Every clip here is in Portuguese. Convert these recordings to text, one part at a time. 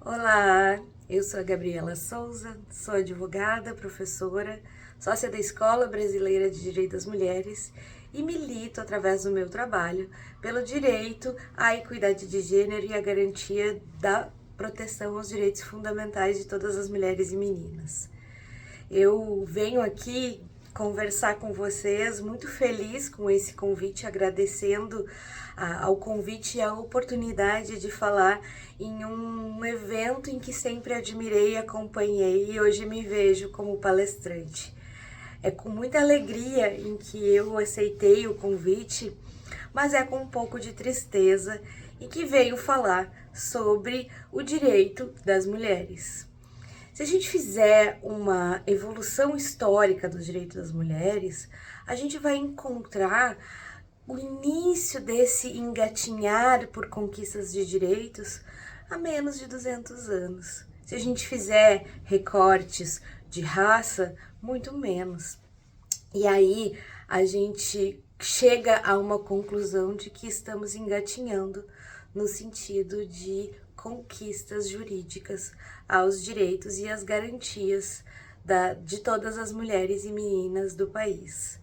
Olá, eu sou a Gabriela Souza, sou advogada, professora, sócia da Escola Brasileira de Direito das Mulheres e milito através do meu trabalho pelo direito à equidade de gênero e a garantia da proteção aos direitos fundamentais de todas as mulheres e meninas. Eu venho aqui conversar com vocês, muito feliz com esse convite, agradecendo ao convite e a oportunidade de falar em um evento em que sempre admirei e acompanhei e hoje me vejo como palestrante. É com muita alegria em que eu aceitei o convite, mas é com um pouco de tristeza e que venho falar sobre o direito das mulheres. Se a gente fizer uma evolução histórica dos direitos das mulheres, a gente vai encontrar o início desse engatinhar por conquistas de direitos há menos de 200 anos. Se a gente fizer recortes de raça, muito menos. E aí a gente chega a uma conclusão de que estamos engatinhando no sentido de conquistas jurídicas aos direitos e às garantias de todas as mulheres e meninas do país.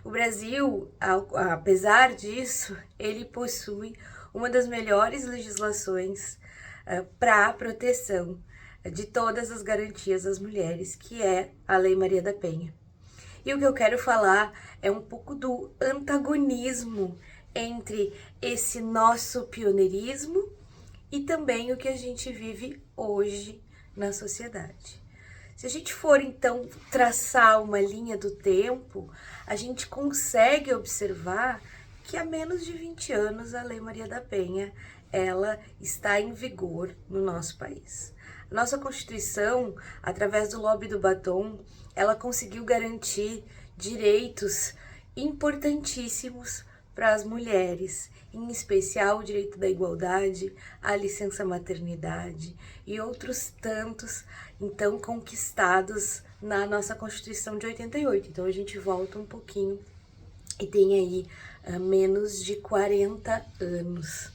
O Brasil, apesar disso, ele possui uma das melhores legislações para a proteção de todas as garantias às mulheres, que é a Lei Maria da Penha. E o que eu quero falar é um pouco do antagonismo entre esse nosso pioneirismo e também o que a gente vive hoje na sociedade. Se a gente for então traçar uma linha do tempo, a gente consegue observar que há menos de 20 anos a Lei Maria da Penha ela está em vigor no nosso país. A nossa Constituição, através do lobby do batom, ela conseguiu garantir direitos importantíssimos para as mulheres, em especial o direito da igualdade, a licença maternidade e outros tantos, então, conquistados na nossa Constituição de 88. Então, a gente volta um pouquinho e tem aí menos de 40 anos.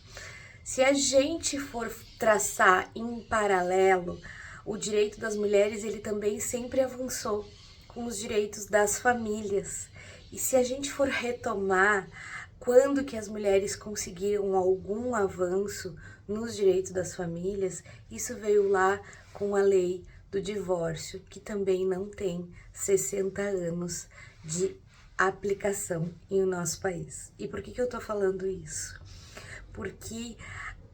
Se a gente for traçar em paralelo, o direito das mulheres, ele também sempre avançou com os direitos das famílias. E se a gente for retomar quando que as mulheres conseguiram algum avanço nos direitos das famílias, isso veio lá com a lei do divórcio, que também não tem 60 anos de aplicação em nosso país. E por que eu tô falando isso? Porque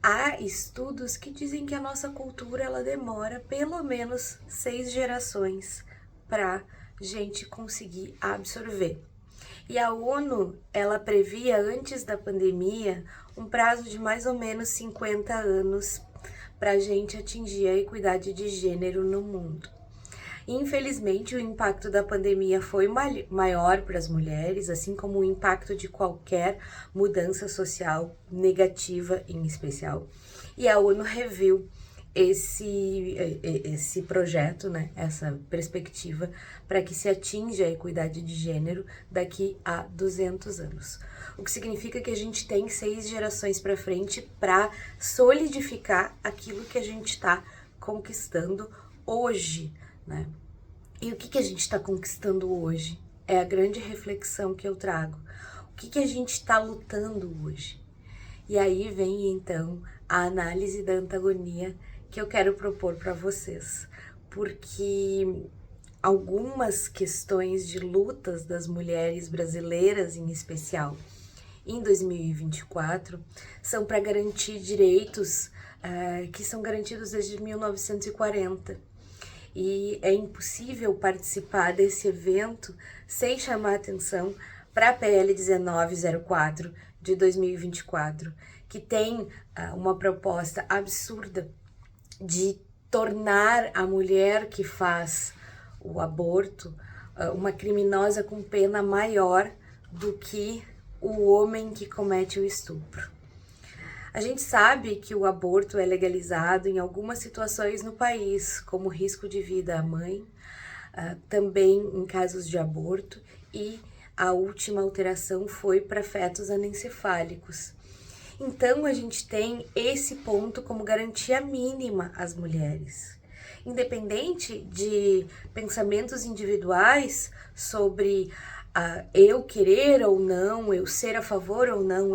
há estudos que dizem que a nossa cultura ela demora pelo menos 6 gerações para gente conseguir absorver. E a ONU, ela previa antes da pandemia um prazo de mais ou menos 50 anos para a gente atingir a equidade de gênero no mundo. Infelizmente, o impacto da pandemia foi maior para as mulheres, assim como o impacto de qualquer mudança social negativa em especial. E a ONU reviu esse projeto, né, essa perspectiva para que se atinja a equidade de gênero daqui a 200 anos. O que significa que a gente tem 6 gerações para frente para solidificar aquilo que a gente está conquistando hoje, né? E o que a gente está conquistando hoje? É a grande reflexão que eu trago. O que a gente está lutando hoje? E aí vem então a análise da antagonia que eu quero propor para vocês, porque algumas questões de lutas das mulheres brasileiras, em especial em 2024, são para garantir direitos que são garantidos desde 1940. E é impossível participar desse evento sem chamar atenção para a PL 1904 de 2024, que tem uma proposta absurda de tornar a mulher que faz o aborto uma criminosa com pena maior do que o homem que comete o estupro. A gente sabe que o aborto é legalizado em algumas situações no país, como risco de vida à mãe, também em casos de aborto, e a última alteração foi para fetos anencefálicos. Então a gente tem esse ponto como garantia mínima às mulheres. Independente de pensamentos individuais sobre eu querer ou não, eu ser a favor ou não,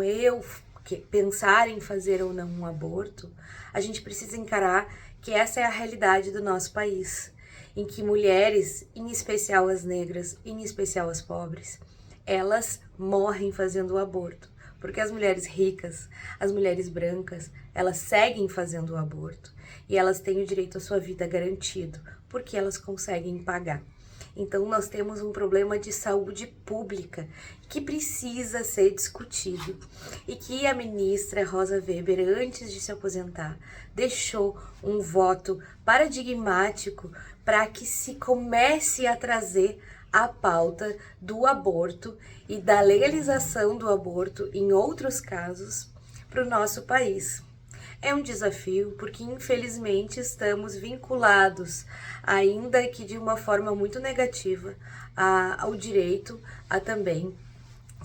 pensar em fazer ou não um aborto, a gente precisa encarar que essa é a realidade do nosso país, em que mulheres, em especial as negras, em especial as pobres, elas morrem fazendo o aborto. Porque as mulheres ricas, as mulheres brancas, elas seguem fazendo o aborto e elas têm o direito à sua vida garantido, porque elas conseguem pagar. Então nós temos um problema de saúde pública que precisa ser discutido e que a ministra Rosa Weber, antes de se aposentar, deixou um voto paradigmático para que se comece a trazer a pauta do aborto e da legalização do aborto em outros casos para o nosso país. É um desafio porque, infelizmente, estamos vinculados, ainda que de uma forma muito negativa, ao direito a também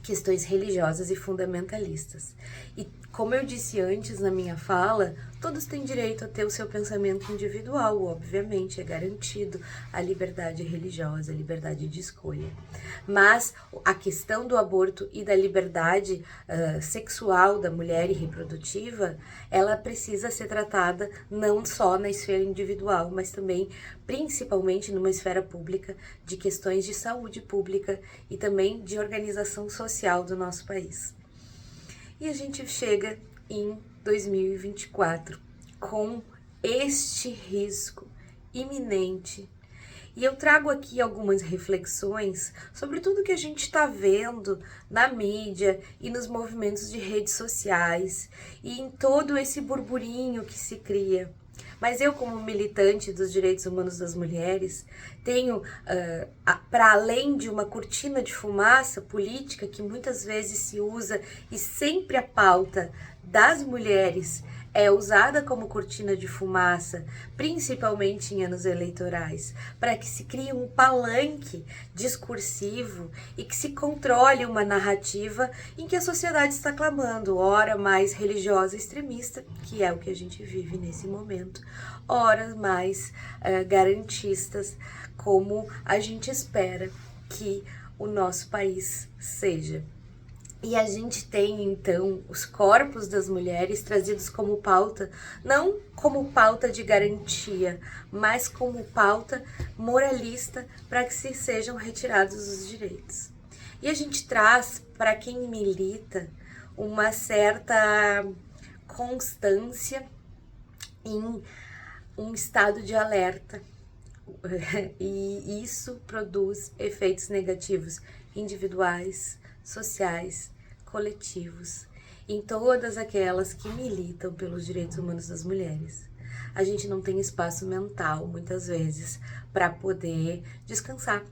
questões religiosas e fundamentalistas. E como eu disse antes na minha fala, todos têm direito a ter o seu pensamento individual, obviamente, é garantido a liberdade religiosa, a liberdade de escolha. Mas a questão do aborto e da liberdade sexual da mulher e reprodutiva, ela precisa ser tratada não só na esfera individual, mas também, principalmente numa esfera pública, de questões de saúde pública e também de organização social do nosso país. E a gente chega em 2024 com este risco iminente. E eu trago aqui algumas reflexões sobre tudo que a gente está vendo na mídia e nos movimentos de redes sociais e em todo esse burburinho que se cria. Mas eu, como militante dos direitos humanos das mulheres, tenho, para além de uma cortina de fumaça política que muitas vezes se usa e sempre a pauta das mulheres é usada como cortina de fumaça, principalmente em anos eleitorais, para que se crie um palanque discursivo e que se controle uma narrativa em que a sociedade está clamando, ora mais religiosa extremista, que é o que a gente vive nesse momento, ora mais garantistas, como a gente espera que o nosso país seja. E a gente tem, então, os corpos das mulheres trazidos como pauta, não como pauta de garantia, mas como pauta moralista para que se sejam retirados os direitos. E a gente traz, para quem milita, uma certa constância em um estado de alerta. E isso produz efeitos negativos individuais, sociais, coletivos, em todas aquelas que militam pelos direitos humanos das mulheres. A gente não tem espaço mental, muitas vezes, para poder descansar,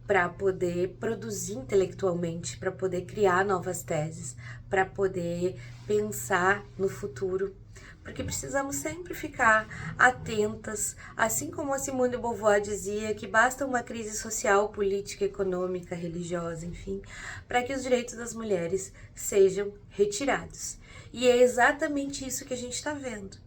para poder produzir intelectualmente, para poder criar novas teses, para poder pensar no futuro, porque precisamos sempre ficar atentas, assim como a Simone de Beauvoir dizia, que basta uma crise social, política, econômica, religiosa, enfim, para que os direitos das mulheres sejam retirados. E é exatamente isso que a gente está vendo.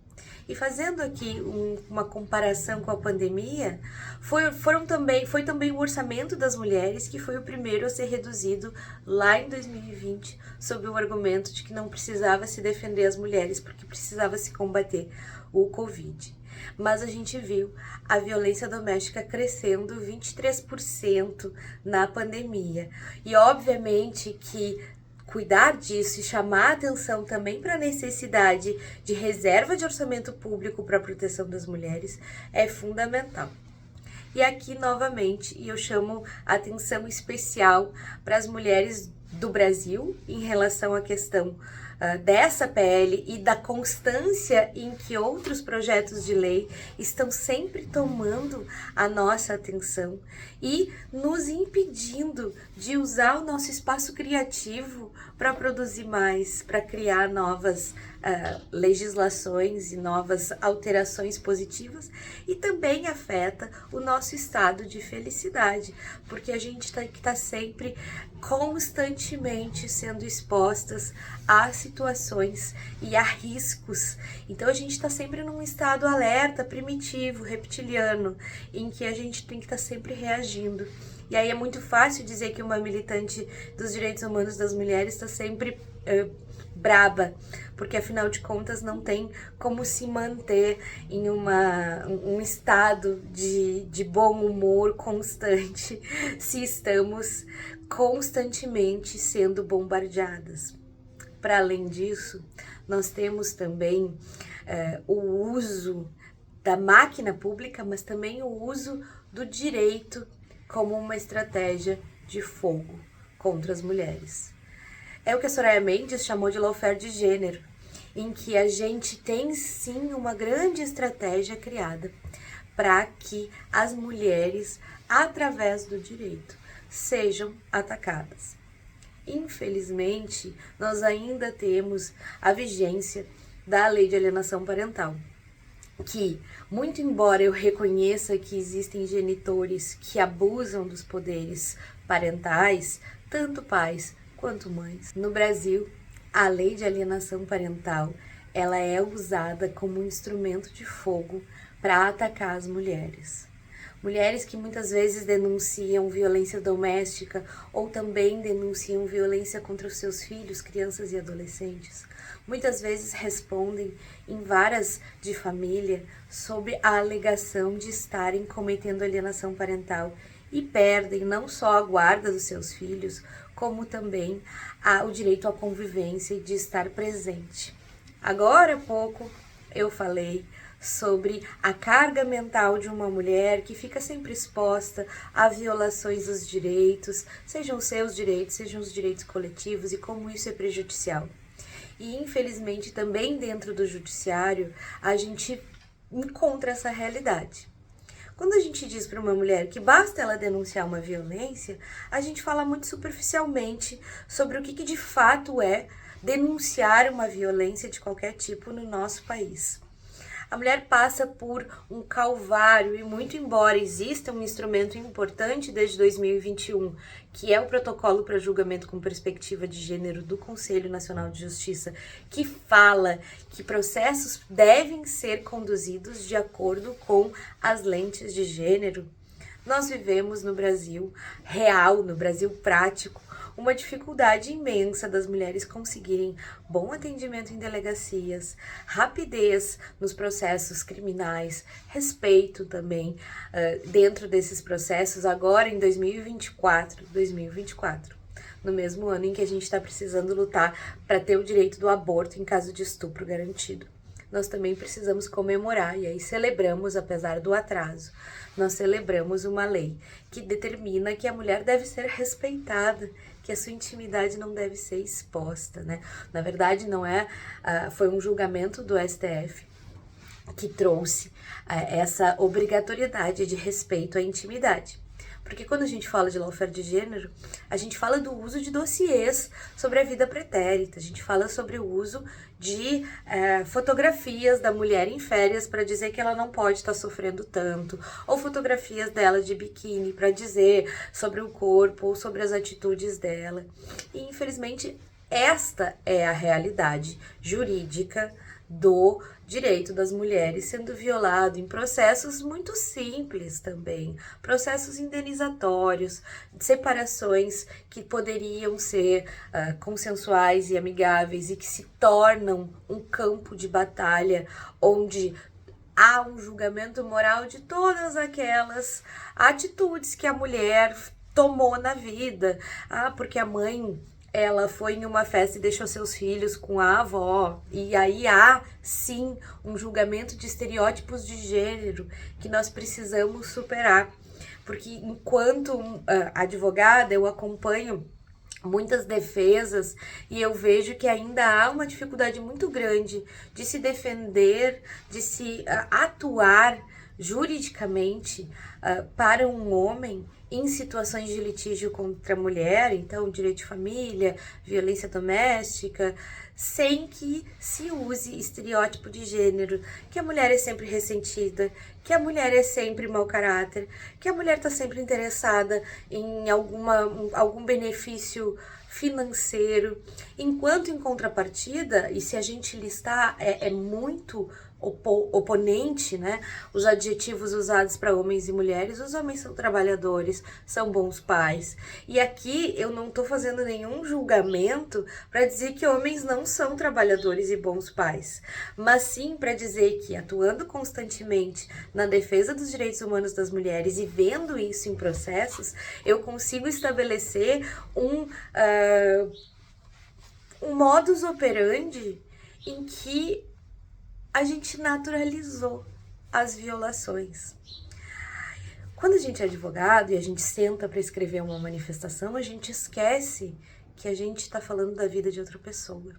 E fazendo aqui uma comparação com a pandemia, foi também o orçamento das mulheres que foi o primeiro a ser reduzido lá em 2020, sob o argumento de que não precisava se defender as mulheres, porque precisava se combater o Covid. Mas a gente viu a violência doméstica crescendo 23% na pandemia. E obviamente que cuidar disso e chamar a atenção também para a necessidade de reserva de orçamento público para a proteção das mulheres é fundamental. E aqui, novamente, eu chamo a atenção especial para as mulheres do Brasil em relação à questão dessa PL e da constância em que outros projetos de lei estão sempre tomando a nossa atenção e nos impedindo de usar o nosso espaço criativo para produzir mais, para criar novas legislações e novas alterações positivas, e também afeta o nosso estado de felicidade, porque a gente tem que estar sempre constantemente sendo expostas a situações e a riscos. Então a gente está sempre num estado alerta, primitivo, reptiliano, em que a gente tem que estar sempre reagindo. E aí é muito fácil dizer que uma militante dos direitos humanos das mulheres está sempre braba, porque afinal de contas não tem como se manter em um estado de bom humor constante se estamos constantemente sendo bombardeadas. Para além disso, nós temos também o uso da máquina pública, mas também o uso do direito como uma estratégia de fogo contra as mulheres. É o que a Soraya Mendes chamou de lawfare de gênero, em que a gente tem sim uma grande estratégia criada para que as mulheres, através do direito, sejam atacadas. Infelizmente, nós ainda temos a vigência da Lei de Alienação Parental, que, muito embora eu reconheça que existem genitores que abusam dos poderes parentais, tanto pais quanto mães, no Brasil, a Lei de Alienação Parental, ela é usada como um instrumento de fogo para atacar as mulheres. Mulheres que muitas vezes denunciam violência doméstica ou também denunciam violência contra os seus filhos, crianças e adolescentes, muitas vezes respondem em varas de família sob a alegação de estarem cometendo alienação parental e perdem não só a guarda dos seus filhos, como também o direito à convivência e de estar presente. Agora há pouco eu falei sobre a carga mental de uma mulher que fica sempre exposta a violações dos direitos, sejam os seus direitos, sejam os direitos coletivos, e como isso é prejudicial. E infelizmente também dentro do judiciário a gente encontra essa realidade. Quando a gente diz para uma mulher que basta ela denunciar uma violência, a gente fala muito superficialmente sobre o que de fato é denunciar uma violência de qualquer tipo no nosso país. A mulher passa por um calvário e, muito embora exista um instrumento importante desde 2021, que é o Protocolo para Julgamento com Perspectiva de Gênero do Conselho Nacional de Justiça, que fala que processos devem ser conduzidos de acordo com as lentes de gênero, nós vivemos no Brasil real, no Brasil prático, uma dificuldade imensa das mulheres conseguirem bom atendimento em delegacias, rapidez nos processos criminais, respeito também dentro desses processos, agora em 2024, no mesmo ano em que a gente está precisando lutar para ter o direito do aborto em caso de estupro garantido. Nós também precisamos comemorar, e aí celebramos, apesar do atraso, nós celebramos uma lei que determina que a mulher deve ser respeitada, que a sua intimidade não deve ser exposta, né? Na verdade, não é, foi um julgamento do STF que trouxe essa obrigatoriedade de respeito à intimidade. Porque quando a gente fala de lawfare de gênero, a gente fala do uso de dossiês sobre a vida pretérita, a gente fala sobre o uso de fotografias da mulher em férias para dizer que ela não pode estar sofrendo tanto, ou fotografias dela de biquíni para dizer sobre o corpo ou sobre as atitudes dela. E infelizmente esta é a realidade jurídica do direito das mulheres sendo violado em processos muito simples também, processos indenizatórios, separações que poderiam ser consensuais e amigáveis e que se tornam um campo de batalha onde há um julgamento moral de todas aquelas atitudes que a mulher tomou na vida, porque a mãe ela foi em uma festa e deixou seus filhos com a avó. E aí há, sim, um julgamento de estereótipos de gênero que nós precisamos superar. Porque enquanto advogada, eu acompanho muitas defesas e eu vejo que ainda há uma dificuldade muito grande de se defender, de se atuar juridicamente para um homem em situações de litígio contra a mulher, então direito de família, violência doméstica, sem que se use estereótipo de gênero, que a mulher é sempre ressentida, que a mulher é sempre mau caráter, que a mulher está sempre interessada em algum benefício financeiro, enquanto em contrapartida, e se a gente listar, é muito oponente, né? Os adjetivos usados para homens e mulheres, os homens são trabalhadores, são bons pais. E aqui eu não estou fazendo nenhum julgamento para dizer que homens não são trabalhadores e bons pais, mas sim para dizer que, atuando constantemente na defesa dos direitos humanos das mulheres e vendo isso em processos, eu consigo estabelecer um modus operandi em que a gente naturalizou as violações. Quando a gente é advogado e a gente senta para escrever uma manifestação, a gente esquece que a gente está falando da vida de outra pessoa.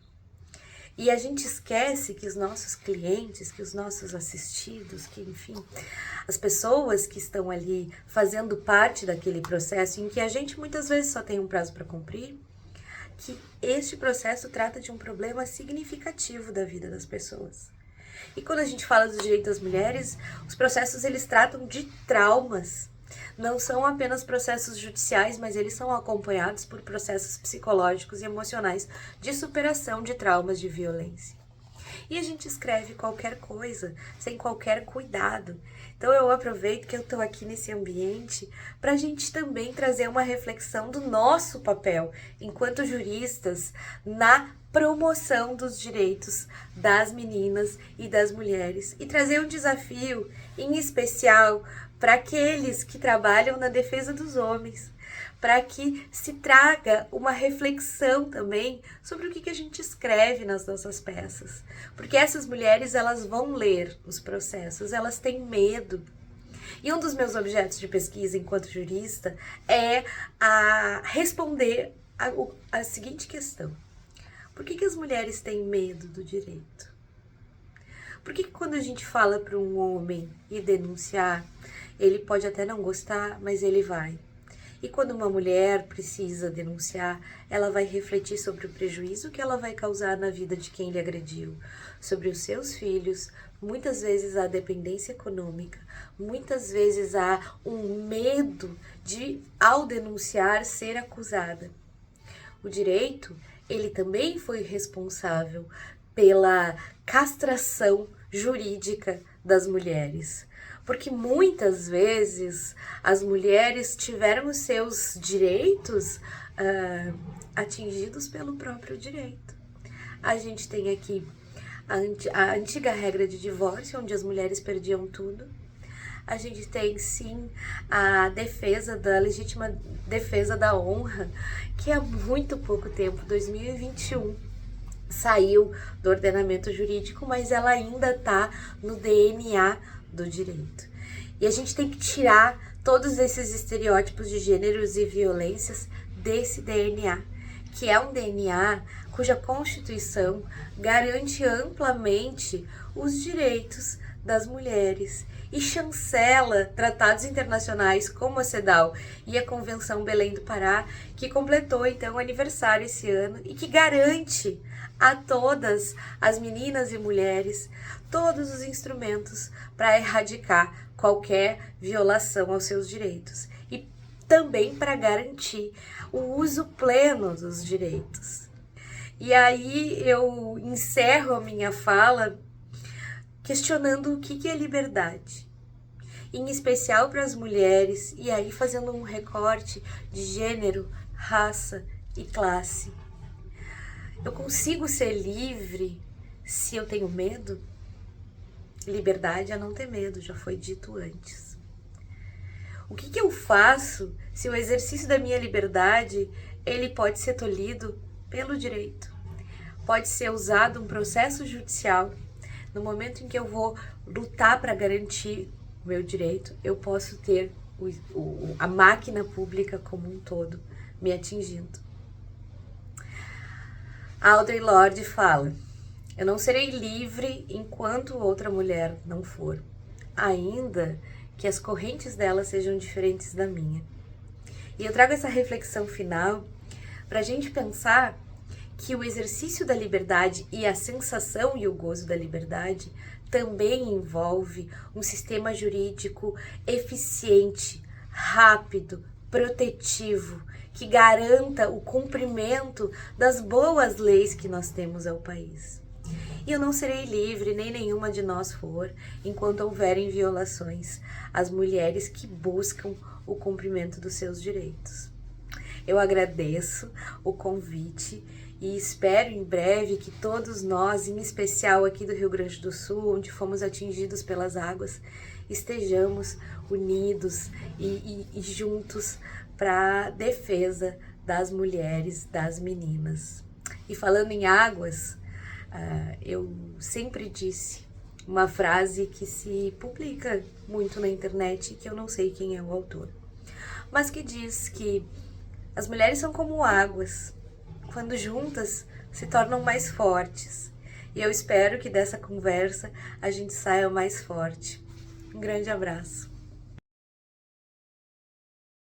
E a gente esquece que os nossos clientes, que os nossos assistidos, que enfim, as pessoas que estão ali fazendo parte daquele processo em que a gente muitas vezes só tem um prazo para cumprir, que este processo trata de um problema significativo da vida das pessoas. E quando a gente fala dos direitos das mulheres, os processos eles tratam de traumas. Não são apenas processos judiciais, mas eles são acompanhados por processos psicológicos e emocionais de superação de traumas de violência. E a gente escreve qualquer coisa, sem qualquer cuidado. Então eu aproveito que eu estou aqui nesse ambiente para a gente também trazer uma reflexão do nosso papel enquanto juristas na promoção dos direitos das meninas e das mulheres e trazer um desafio em especial para aqueles que trabalham na defesa dos homens, para que se traga uma reflexão também sobre o que a gente escreve nas nossas peças. Porque essas mulheres, elas vão ler os processos, elas têm medo. E um dos meus objetos de pesquisa enquanto jurista é responder a seguinte questão. Por que as mulheres têm medo do direito? Por que quando a gente fala para um homem ir denunciar, ele pode até não gostar, mas ele vai? E quando uma mulher precisa denunciar, ela vai refletir sobre o prejuízo que ela vai causar na vida de quem lhe agrediu, sobre os seus filhos, muitas vezes há dependência econômica, muitas vezes há um medo de, ao denunciar, ser acusada. O direito, ele também foi responsável pela castração jurídica das mulheres. Porque muitas vezes as mulheres tiveram os seus direitos atingidos pelo próprio direito. A gente tem aqui a antiga regra de divórcio, onde as mulheres perdiam tudo. A gente tem, sim, a legítima defesa da honra, que há muito pouco tempo, 2021, saiu do ordenamento jurídico, mas ela ainda está no DNA do direito. E a gente tem que tirar todos esses estereótipos de gêneros e violências desse DNA, que é um DNA cuja Constituição garante amplamente os direitos das mulheres e chancela tratados internacionais como a CEDAW e a Convenção Belém do Pará, que completou então o aniversário esse ano e que garante a todas as meninas e mulheres todos os instrumentos para erradicar qualquer violação aos seus direitos e também para garantir o uso pleno dos direitos. E aí eu encerro a minha fala questionando o que é liberdade, em especial para as mulheres, e aí fazendo um recorte de gênero, raça e classe. Eu consigo ser livre se eu tenho medo? Liberdade é não ter medo, já foi dito antes. O que eu faço se o exercício da minha liberdade ele pode ser tolhido pelo direito? Pode ser usado um processo judicial. No momento em que eu vou lutar para garantir o meu direito, eu posso ter a máquina pública como um todo me atingindo. Audre Lorde fala: eu não serei livre enquanto outra mulher não for. ainda que as correntes dela sejam diferentes da minha. E eu trago essa reflexão final para a gente pensar que o exercício da liberdade e a sensação e o gozo da liberdade também envolve um sistema jurídico eficiente, rápido, protetivo, que garanta o cumprimento das boas leis que nós temos ao país. E eu não serei livre, nem nenhuma de nós for, enquanto houverem violações às mulheres que buscam o cumprimento dos seus direitos. Eu agradeço o convite e espero em breve que todos nós, em especial aqui do Rio Grande do Sul, onde fomos atingidos pelas águas, estejamos unidos e juntos para a defesa das mulheres, das meninas. E falando em águas, eu sempre disse uma frase que se publica muito na internet, que eu não sei quem é o autor, mas que diz que as mulheres são como águas, quando juntas se tornam mais fortes. E eu espero que dessa conversa a gente saia mais forte. Um grande abraço.